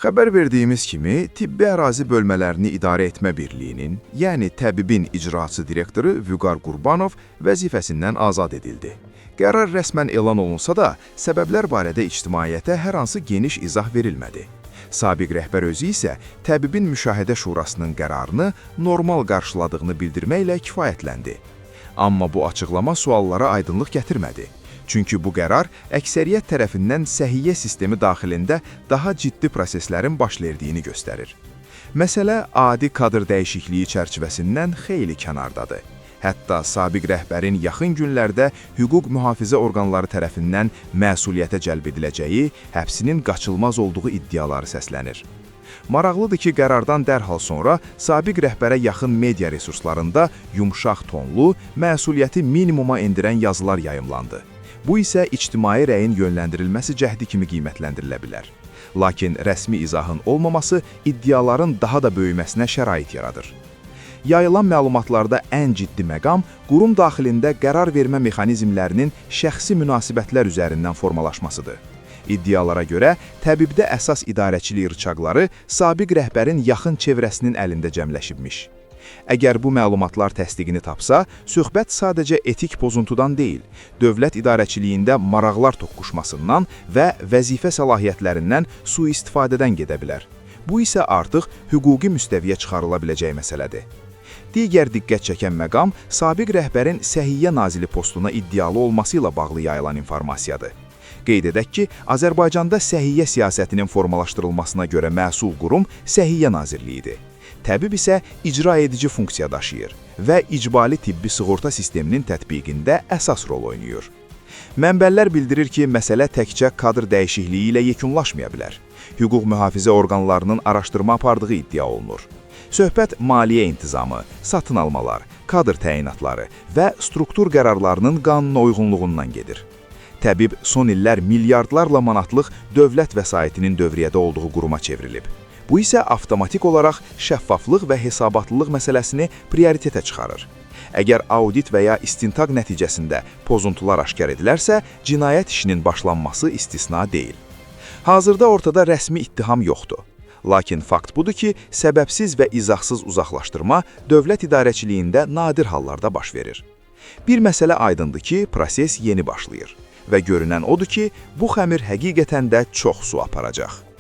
Xəbər verdiyimiz kimi, Tibbi Ərazi Bölmələrini İdarə Etmə Birliyinin, yəni Təbibin icraçı direktoru Vüqar Qurbanov vəzifəsindən azad edildi. Qərar rəsmən elan olunsa da, səbəblər barədə ictimaiyyətə hər hansı geniş izah verilmədi. Sabiq rəhbər özü isə Təbibin Müşahidə Şurasının qərarını normal qarşıladığını bildirməklə kifayətləndi. Amma bu açıqlama suallara aydınlıq gətirmədi. Çünki bu qərar əksəriyyət tərəfindən səhiyyə sistemi daxilində daha ciddi proseslərin baş verdiyini göstərir. Məsələ adi kadr dəyişikliyi çərçivəsindən xeyli kənardadır. Hətta sabiq rəhbərin yaxın günlərdə hüquq mühafizə orqanları tərəfindən məsuliyyətə cəlb ediləcəyi, həbsinin qaçılmaz olduğu iddiaları səslənir. Maraqlıdır ki, qərardan dərhal sonra sabiq rəhbərə yaxın media resurslarında yumşaq tonlu, məsuliyyəti minimuma endirən yazılar yayımlandı. Bu isə ictimai rəyin yönləndirilməsi cəhdi kimi qiymətləndirilə bilər. Lakin rəsmi izahın olmaması iddiaların daha da böyüməsinə şərait yaradır. Yayılan məlumatlarda ən ciddi məqam qurum daxilində qərar vermə mexanizmlərinin şəxsi münasibətlər üzərindən formalaşmasıdır. İddialara görə, təbibdə əsas idarəçilik rıçaqları sabiq rəhbərin yaxın çevrəsinin əlində cəmləşibmiş. Əgər bu məlumatlar təsdiqini tapsa, söhbət sadəcə etik pozuntudan deyil, dövlət idarəçiliyində maraqlar toqquşmasından və vəzifə səlahiyyətlərindən sui-istifadədən gedə bilər. Bu isə artıq hüquqi müstəviyə çıxarıla biləcək məsələdir. Digər diqqət çəkən məqam sabiq rəhbərin Səhiyyə Naziri postuna iddialı olması ilə bağlı yayılan informasiyadır. Qeyd edək ki, Azərbaycanda səhiyyə siyasətinin formalaşdırılmasına görə məsul qurum Səhiyyə Nazirliyidir. Təbib isə icra edici funksiya daşıyır və icbari tibbi sığorta sisteminin tətbiqində əsas rol oynayır. Mənbələr bildirir ki, məsələ təkcə kadr dəyişikliyi ilə yekunlaşmaya bilər. Hüquq mühafizə orqanlarının araşdırma apardığı iddia olunur. Söhbət maliyyə intizamı, satın almalar, kadr təyinatları və struktur qərarlarının qanuna uyğunluğundan gedir. Təbib son illər milyardlarla manatlıq dövlət vəsaitinin dövriyyədə olduğu quruma çevrilib. Bu isə avtomatik olaraq şəffaflıq və hesabatlılıq məsələsini prioritetə çıxarır. Əgər audit və ya istintaq nəticəsində pozuntular aşkar edilərsə, cinayət işinin başlanması istisna deyil. Hazırda ortada rəsmi ittiham yoxdur. Lakin fakt budur ki, səbəbsiz və izahsız uzaqlaşdırma dövlət idarəçiliyində nadir hallarda baş verir. Bir məsələ aydındır ki, proses yeni başlayır və görünən odur ki, bu xəmir həqiqətən də çox su aparacaq.